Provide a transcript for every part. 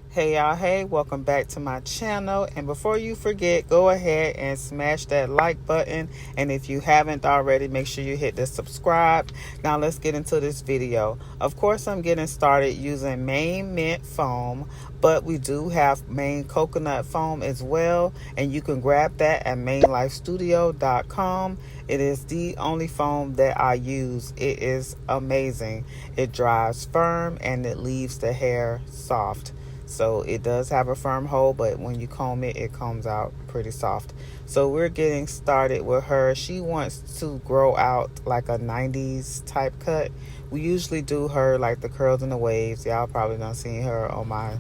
Hey y'all, hey, welcome back to my channel. And before you forget, go ahead and smash that like button. And if you haven't already, make sure you hit the subscribe. Now let's get into this video. Of course, I'm getting started using Maine mint foam, but we do have Maine coconut foam as well. And you can grab that at mainlifestudio.com. It is the only foam that I use. It is amazing. It dries firm and it leaves the hair soft. So it does have a firm hold, but when you comb it, it comes out pretty soft. So we're getting started with her. She wants to grow out like a 90s type cut. We usually do her like the curls and the waves. Y'all probably done seen her on my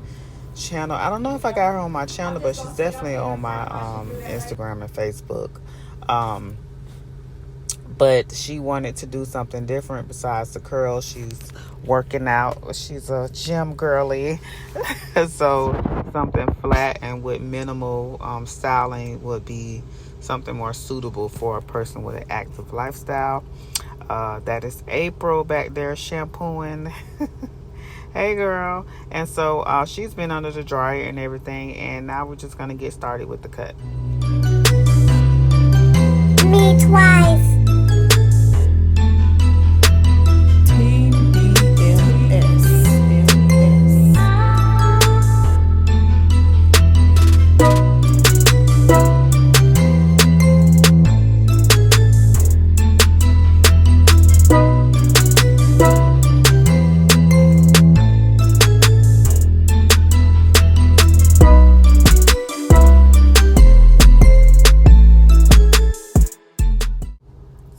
channel. I don't know if I got her on my channel, but she's definitely on my Instagram and Facebook. But she wanted to do something different besides the curls. She's working out. She's a gym girly. So something flat and with minimal styling would be something more suitable for a person with an active lifestyle. That is April back there shampooing. Hey girl. And so she's been under the dryer and everything, and now we're just going to get started with the cut. Me twice.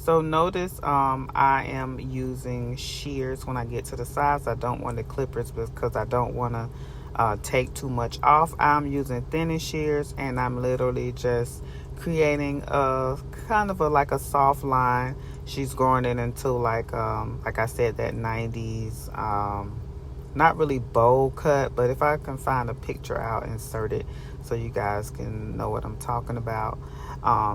So notice I am using shears when I get to the sides. I don't want the clippers because I don't want to take too much off. I'm using thinning shears, and I'm literally just creating a kind of like a soft line. She's growing it into like I said, that 90s, not really bowl cut, but if I can find a picture, I'll insert it so you guys can know what I'm talking about.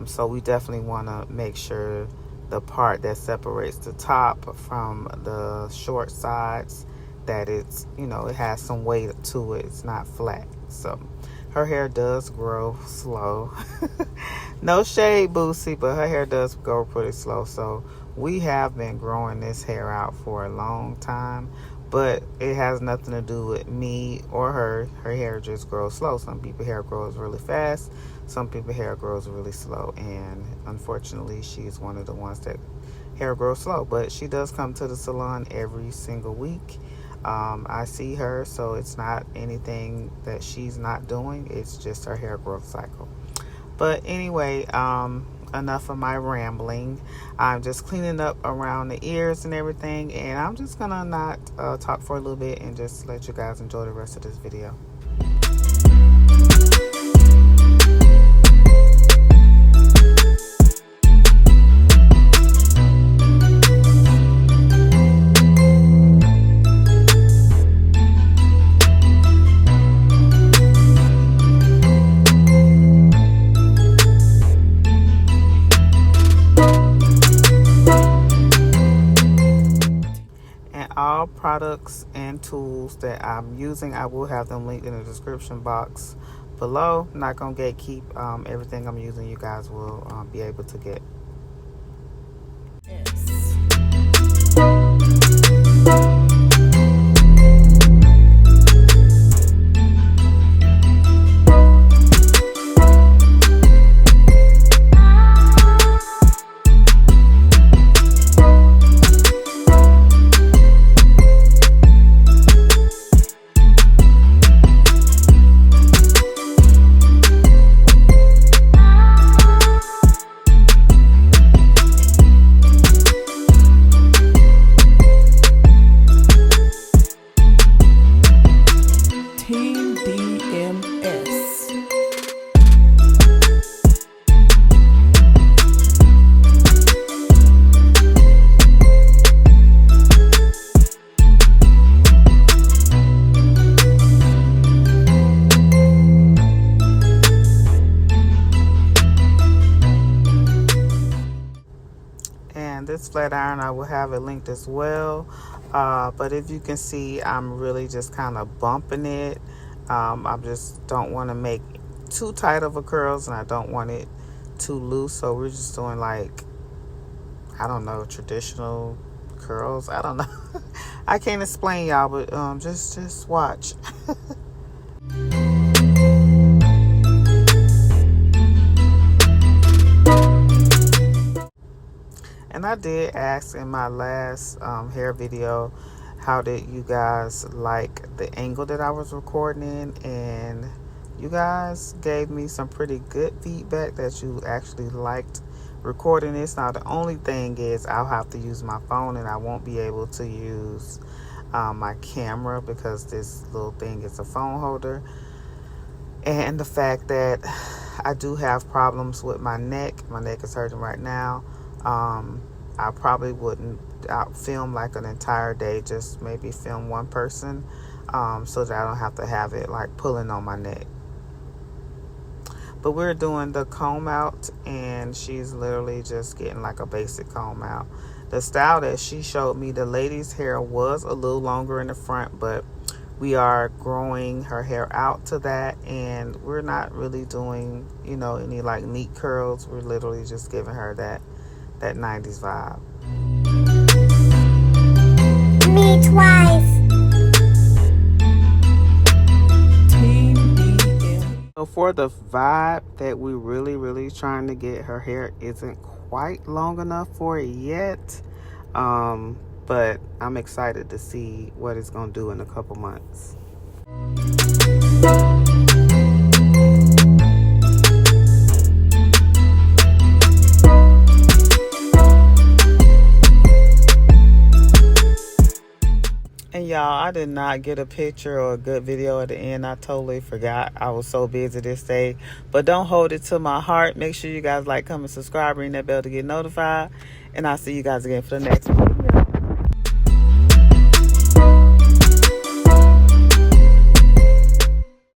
So we definitely want to make sure the part that separates the top from the short sides, that it's, you know, it has some weight to it. It's not flat. So her hair does grow slow. No shade, Boosie, but her hair does grow pretty slow. So we have been growing this hair out for a long time, but it has nothing to do with me or her. Her hair just grows slow. Some people's hair grows really fast. Some people's hair grows really slow. And unfortunately, she's one of the ones that hair grows slow. But she does come to the salon every single week. I see her, so it's not anything that she's not doing. It's just her hair growth cycle. But anyway, enough of my rambling. I'm just cleaning up around the ears and everything, and I'm just gonna not talk for a little bit and just let you guys enjoy the rest of this video. All products and tools that I'm using, I will have them linked in the description box below. I'm not gonna gatekeep everything I'm using. You guys will be able to get. This flat iron, I will have it linked as well. But if you can see, I'm really just kind of bumping it I just don't want to make too tight of a curls, and I don't want it too loose. So we're just doing like, I don't know, traditional curls. I don't know. I can't explain, y'all, but just watch. And I did ask in my last hair video, how did you guys like the angle that I was recording in? And you guys gave me some pretty good feedback that you actually liked recording this. Now the only thing is I'll have to use my phone, and I won't be able to use my camera because this little thing is a phone holder. And the fact that I do have problems with my neck is hurting right now. I probably wouldn't film like an entire day, just maybe film one person, so that I don't have to have it like pulling on my neck. But we're doing the comb out, and she's literally just getting like a basic comb out. The style that she showed me, the lady's hair was a little longer in the front, but we are growing her hair out to that, and we're not really doing, you know, any like neat curls. We're literally just giving her that 90s vibe. Me twice. So for the vibe that we really trying to get, her hair isn't quite long enough for it yet. But I'm excited to see what it's gonna do in a couple months. And y'all, I did not get a picture or a good video at the end. I totally forgot. I was so busy this day. But don't hold it to my heart. Make sure you guys like, comment, subscribe, ring that bell to get notified. And I'll see you guys again for the next one.